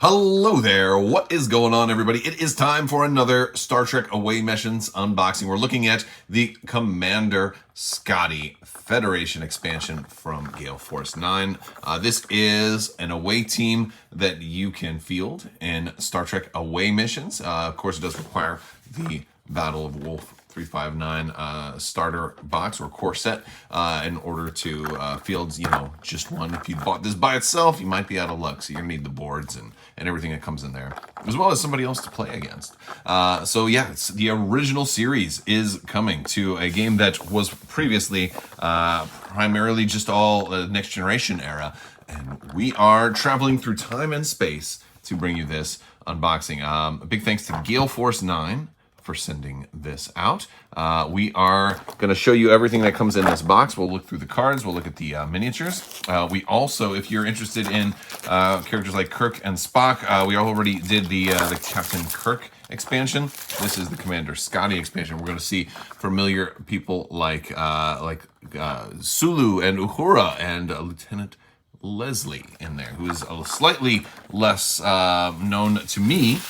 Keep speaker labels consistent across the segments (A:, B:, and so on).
A: Hello there, what is going on, everybody? It is time for another Star Trek Away Missions unboxing. We're looking at the Commander Scotty Federation expansion from Gale Force 9. This is an away team that you can field in Star Trek Away Missions. Of course, it does require the Battle of Wolf 359 starter box or core set in order to field, just one. If you bought this by itself, you might be out of luck. So you're gonna need the boards and everything that comes in there, as well as somebody else to play against. So yeah, the original series is coming to a game that was previously primarily just all next generation era. And we are traveling through time and space to bring you this unboxing. A big thanks to Gale Force 9 for sending this out. We are going to show you everything that comes in this box. We'll look through the cards. We'll look at the miniatures. We also, if you're interested in characters like Kirk and Spock, we already did the Captain Kirk expansion. This is the Commander Scotty expansion. We're going to see familiar people like Sulu and Uhura and Lieutenant Leslie in there, who is slightly less known to me.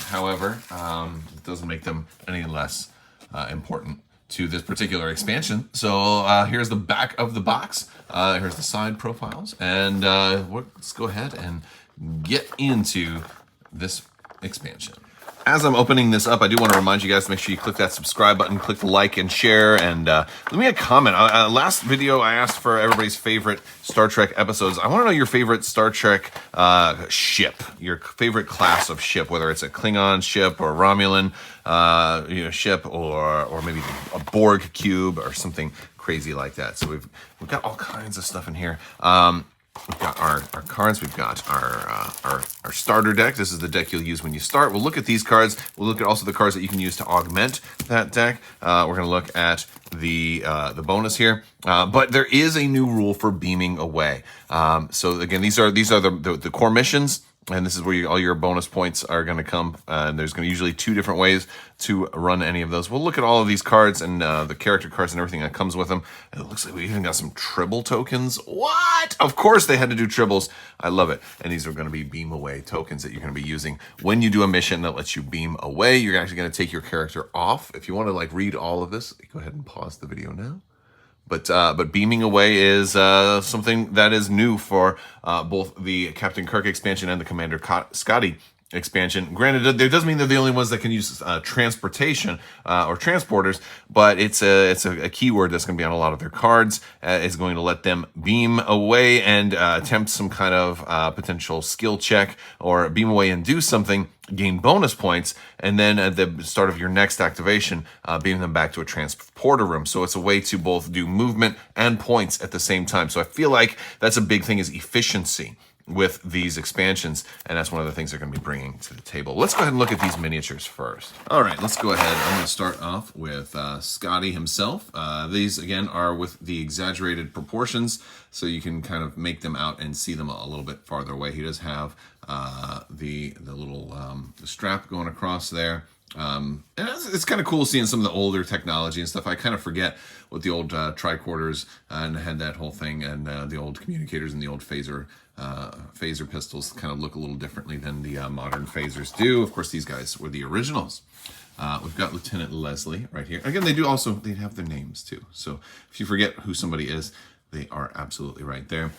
A: However, it doesn't make them any less important to this particular expansion. So here's the back of the box. Here's the side profiles. And let's go ahead and get into this expansion. As I'm opening this up, I do want to remind you guys to make sure you click that subscribe button, click the like and share, and leave me a comment. Last video, I asked for everybody's favorite Star Trek episodes. I want to know your favorite Star Trek ship, your favorite class of ship, whether it's a Klingon ship or Romulan ship, or maybe a Borg cube or something crazy like that. So we've got all kinds of stuff in here. We've got our cards. We've got our starter deck. This is the deck you'll use when you start. We'll look at these cards. We'll look at also the cards that you can use to augment that deck. We're going to look at the bonus here. But there is a new rule for beaming away. So again, these are the core missions. And this is where all your bonus points are going to come. And there's going to usually 2 different ways to run any of those. We'll look at all of these cards and the character cards and everything that comes with them. And it looks like we even got some Tribble tokens. What? Of course they had to do Tribbles. I love it. And these are going to be beam away tokens that you're going to be using when you do a mission that lets you beam away. You're actually going to take your character off. If you want to read all of this, go ahead and pause the video now. But beaming away is something that is new for both the Captain Kirk expansion and the Commander Scotty expansion. Granted, it doesn't mean they're the only ones that can use transportation or transporters, but it's a keyword that's going to be on a lot of their cards. It's going to let them beam away and attempt some kind of potential skill check, or beam away and do something, gain bonus points, and then at the start of your next activation, beam them back to a transporter room. So it's a way to both do movement and points at the same time. So I feel like that's a big thing, is efficiency with these expansions, and that's one of the things they're going to be bringing to the table. Let's go ahead and look at these miniatures first. All right, let's go ahead. I'm going to start off with Scotty himself. These, again, are with the exaggerated proportions, so you can kind of make them out and see them a little bit farther away. He does have the little strap going across there. And it's kind of cool seeing some of the older technology and stuff. I kind of forget what the old tricorders and had that whole thing, and the old communicators and the old phaser pistols kind of look a little differently than the modern phasers do. Of course, these guys were the originals. We've got Lieutenant Leslie right here. Again, they have their names too. So if you forget who somebody is, they are absolutely right there.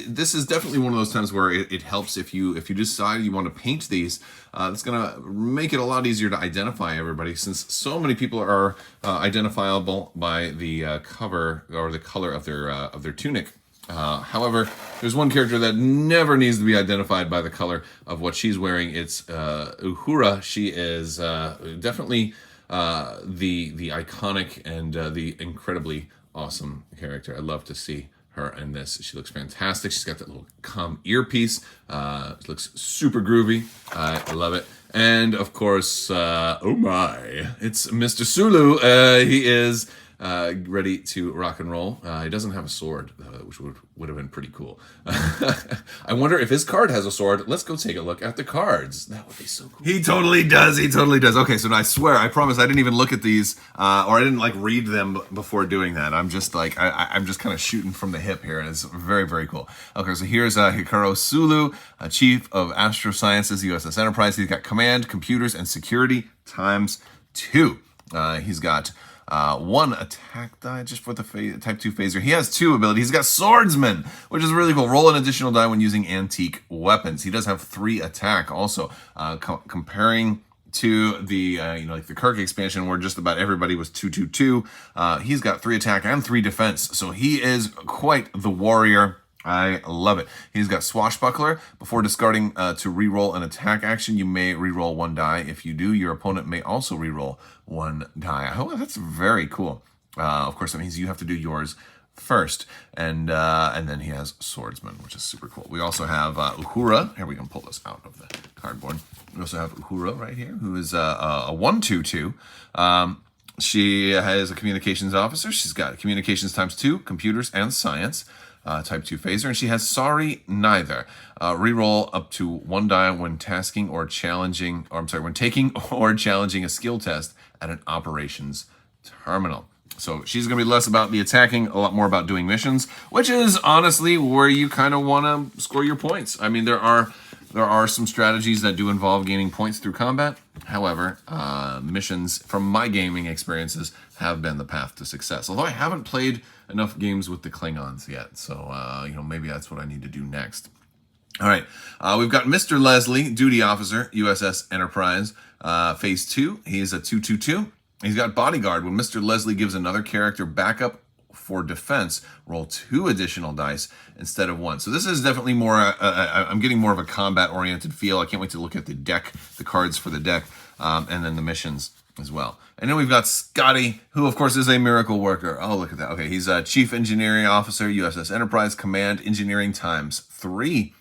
A: This is definitely one of those times where it helps if you decide you want to paint these. It's going to make it a lot easier to identify everybody, since so many people are identifiable by the cover or the color of their tunic. However, there's one character that never needs to be identified by the color of what she's wearing. It's Uhura. She is definitely the iconic and the incredibly awesome character. I love to see her in this. She looks fantastic. She's got that little comm earpiece. It looks super groovy. I love it. And of course, oh my, it's Mr. Sulu. He is ready to rock and roll. He doesn't have a sword, which would have been pretty cool. I wonder if his card has a sword. Let's go take a look at the cards. That would be so cool. He totally does. He totally does. Okay, so I swear, I promise I didn't even look at these, or I didn't like read them before doing that. I'm just like, I'm just kind of shooting from the hip here, and it's very, very cool. Okay, so here's Hikaru Sulu, Chief of Astro Sciences, USS Enterprise. He's got Command, Computers, and Security ×2. He's got 1 attack die just for the type 2 phaser. He has 2 abilities. He's got Swordsman, which is really cool. Roll an additional die when using antique weapons. He does have 3 attack also. Comparing to the like the Kirk expansion where just about everybody was 2/2/2, he's got 3 attack and 3 defense. So he is quite the warrior. I love it. He's got Swashbuckler. Before discarding to reroll an attack action, you may reroll 1 die. If you do, your opponent may also reroll 1 die. Oh, that's very cool. Of course, that means you have to do yours first. And then he has Swordsman, which is super cool. We also have Uhura. Here, we can pull this out of the cardboard. We also have Uhura right here, who is a 1/2/2. She is a communications officer. She's got communications ×2, computers, and science. Type 2 phaser, and she has Sorry Neither. Reroll up to 1 die when tasking or challenging, when taking or challenging a skill test at an operations terminal. So she's going to be less about the attacking, a lot more about doing missions, which is honestly where you kind of want to score your points. I mean, there are some strategies that do involve gaining points through combat. However, missions, from my gaming experiences, have been the path to success. Although I haven't played enough games with the Klingons yet, so maybe that's what I need to do next. All right, we've got Mr. Leslie, Duty Officer, USS Enterprise, Phase 2. He is a 2/2/2. He's got Bodyguard. When Mr. Leslie gives another character backup for defense, roll 2 additional dice instead of 1. So this is definitely more, I'm getting more of a combat-oriented feel. I can't wait to look at the deck, the cards for the deck, and then the missions as well. And then we've got Scotty, who of course is a miracle worker. Oh, look at that. Okay, he's a Chief Engineering Officer, USS Enterprise, Command Engineering ×3.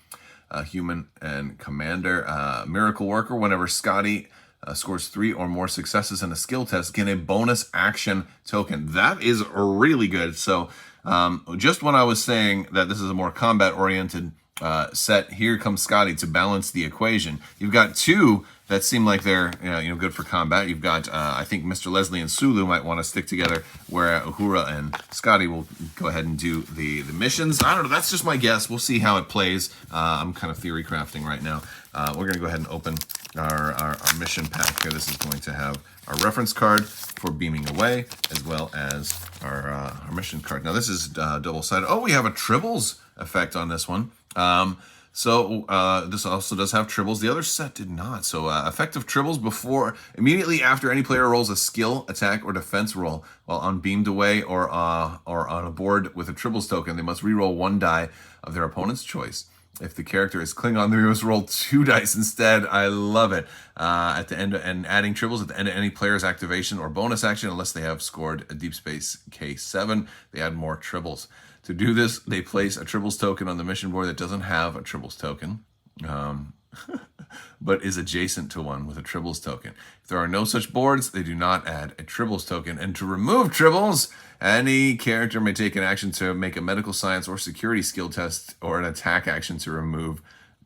A: Human and Commander, miracle worker. Whenever Scotty scores 3 or more successes in a skill test, get a bonus action token. That is really good. So just when I was saying that this is a more combat-oriented set, here comes Scotty to balance the equation. You've got 2 that seem like they're good for combat. You've got, I think Mr. Leslie and Sulu might want to stick together, where Uhura and Scotty will go ahead and do the missions. I don't know. That's just my guess. We'll see how it plays. I'm kind of theory crafting right now. We're going to go ahead and open our mission pack here. This is going to have our reference card for beaming away, as well as our mission card. Now, this is double-sided. Oh, we have a Tribbles effect on this one. So this also does have tribbles. The other set did not. So effective tribbles immediately after any player rolls a skill, attack, or defense roll while unbeamed away or on a board with a tribbles token, they must reroll 1 die of their opponent's choice. If the character is Klingon, they must roll 2 dice instead. I love it. At the end, and adding tribbles at the end of any player's activation or bonus action, unless they have scored a Deep Space K7, they add more tribbles. To do this, they place a tribbles token on the mission board that doesn't have a tribbles token, but is adjacent to one with a tribbles token. If there are no such boards, they do not add a tribbles token. And to remove tribbles, any character may take an action to make a medical science or security skill test, or an attack action to remove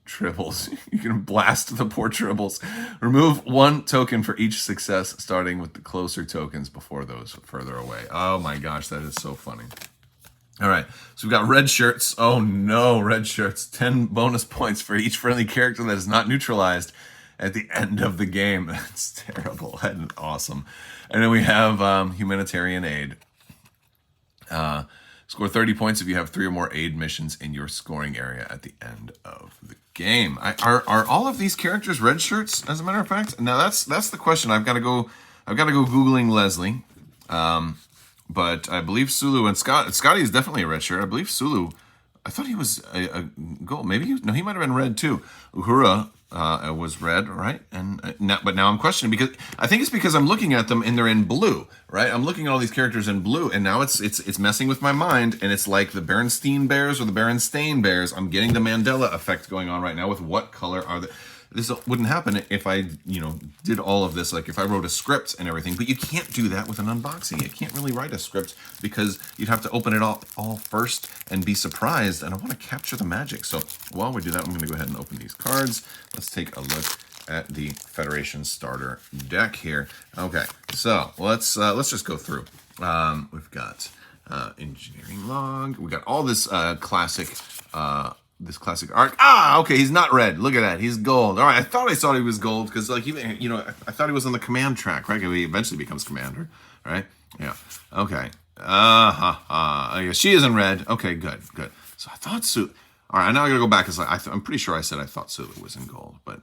A: tribbles. You can blast the poor tribbles. Remove 1 token for each success, starting with the closer tokens before those further away. Oh my gosh, that is so funny. All right, so we've got red shirts. Oh no, red shirts. 10 bonus points for each friendly character that is not neutralized at the end of the game. That's terrible and awesome. And then we have humanitarian aid. Score 30 points if you have 3 or more aid missions in your scoring area at the end of the game. Are all of these characters red shirts, as a matter of fact? Now that's the question. I've got to go Googling Leslie. But I believe Sulu and Scotty is definitely a red shirt. I believe Sulu, I thought he was a gold. Maybe he might have been red too. Uhura was red, right? And but now I'm questioning because I think it's because I'm looking at them and they're in blue, right? I'm looking at all these characters in blue, and now it's messing with my mind, and it's like the Berenstain Bears or the Berenstain Bears. I'm getting the Mandela effect going on right now with what color are the. This wouldn't happen if I, did all of this, like if I wrote a script and everything, but you can't do that with an unboxing. You can't really write a script because you'd have to open it all first and be surprised, and I want to capture the magic. So while we do that, I'm going to go ahead and open these cards. Let's take a look at the Federation starter deck here. Okay, so let's just go through. We've got engineering log. We got all this classic art. Okay, he's not red. Look at that. He's gold. All right, I thought he was gold because, like, I thought he was on the command track, right? He eventually becomes commander, right? Yeah. Okay. Yeah, she is in red. Okay, good. So I thought Sulu. All right, now I gotta go back. I'm pretty sure I said I thought Sulu was in gold, but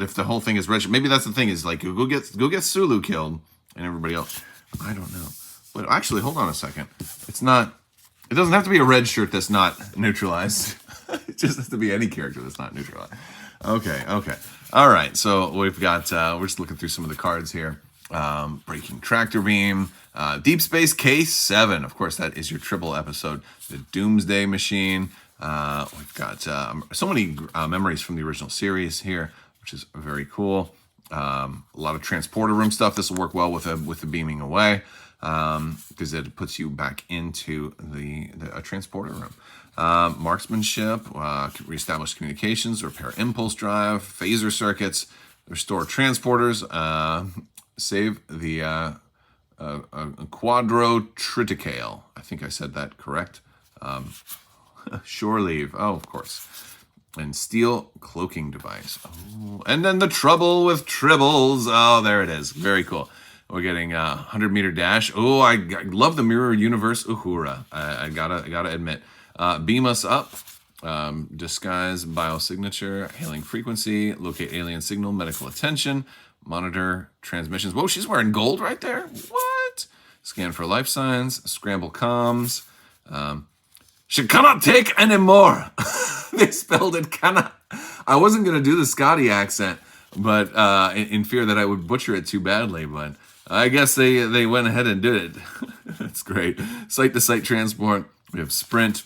A: if the whole thing is red, maybe that's the thing. Is like go get Sulu killed and everybody else. I don't know. But actually, hold on a second. It's not. It doesn't have to be a red shirt that's not neutralized. It just has to be any character that's not neutralized. Okay. All right, so we've got, we're just looking through some of the cards here. Breaking Tractor Beam, Deep Space K7. Of course, that is your Tribble episode. The Doomsday Machine. We've got so many memories from the original series here, which is very cool. A lot of transporter room stuff. This will work well with the beaming away. Because it puts you back into a transporter room. Marksmanship, reestablish communications, repair impulse drive, phaser circuits, restore transporters, save the quadro triticale. I think I said that correct. Shore leave. Oh, of course. And steel cloaking device. Oh, and then the trouble with tribbles. Oh, there it is. Very cool. We're getting a 100-meter dash. Oh, I love the mirror universe. Uhura. I gotta admit. Beam us up. Disguise biosignature. Hailing frequency. Locate alien signal. Medical attention. Monitor transmissions. Whoa, she's wearing gold right there. What? Scan for life signs. Scramble comms. She cannot take any more. They spelled it cannot. I wasn't gonna do the Scotty accent, but in fear that I would butcher it too badly, but I guess they went ahead and did it. That's great. Site-to-site transport. We have sprint,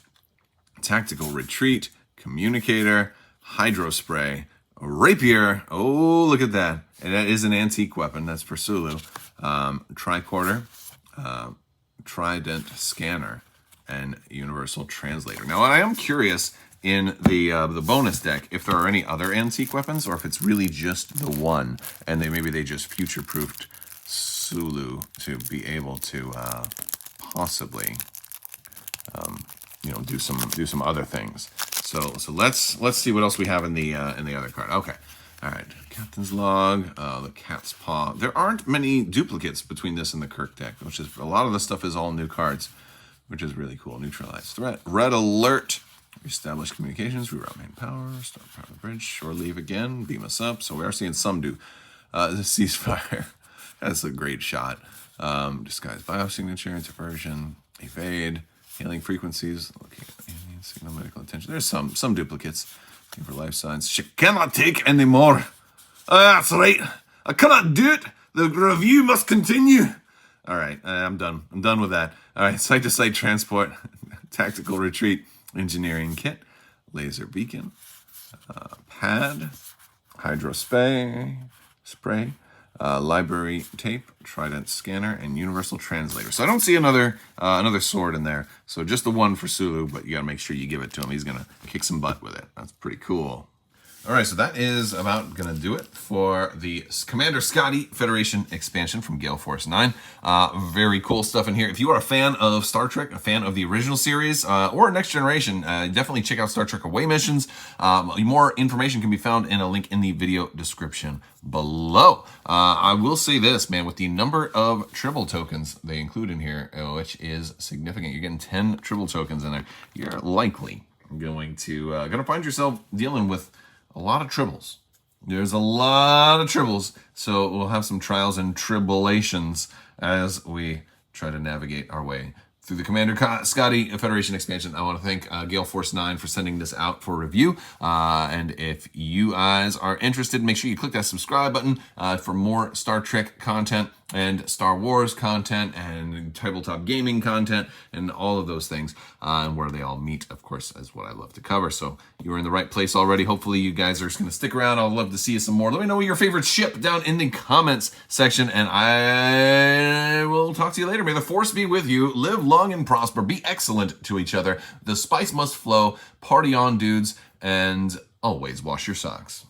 A: tactical retreat, communicator, hydrospray, rapier. Oh, look at that. And that is an antique weapon. That's for Sulu. Tricorder, trident scanner, and universal translator. Now, I am curious in the bonus deck if there are any other antique weapons or if it's really just the one, and maybe they just future-proofed Sulu to be able to possibly do some other things. So let's see what else we have in the other card. Okay, all right. Captain's log, the cat's paw. There aren't many duplicates between this and the Kirk deck, which is a lot of the stuff is all new cards, which is really cool. Neutralize threat, red alert, establish communications, reroute main power, start power the bridge, shore leave again, beam us up. So we are seeing some do the ceasefire. That's a great shot. Disguise biosignature, diversion, evade, hailing frequencies, looking at alien signal, medical attention. There's some duplicates. Looking for life signs. She cannot take any more. That's right. I cannot do it. The review must continue. All right, I'm done. I'm done with that. All right, site-to-site transport, tactical retreat, engineering kit, laser beacon, pad, hydrospray, spray, library tape, trident scanner, and universal translator. So I don't see another sword in there. So just the one for Sulu, but you gotta make sure you give it to him. He's gonna kick some butt with it. That's pretty cool. All right, so that is about gonna do it for the Commander Scotty Federation expansion from Gale Force 9. Very cool stuff in here. If you are a fan of Star Trek, a fan of the original series, or Next Generation, definitely check out Star Trek Away Missions. More information can be found in a link in the video description below. I will say this, man, with the number of Tribble tokens they include in here, which is significant. You're getting 10 Tribble tokens in there. You're likely going to find yourself dealing with a lot of Tribbles. There's a lot of Tribbles, so we'll have some trials and tribulations as we try to navigate our way through the Commander Scotty Federation expansion. I want to thank Gale Force 9 for sending this out for review. And if you guys are interested, make sure you click that subscribe button for more Star Trek content and Star Wars content and tabletop gaming content and all of those things, and where they all meet, of course, is what I love to cover. So you're in the right place already. Hopefully you guys are just going to stick around. I'd love to see you some more. Let me know your favorite ship down in the comments section, and I will talk to you later. May the Force be with you. Live long and prosper. Be excellent to each other. The spice must flow. Party on, dudes, and always wash your socks.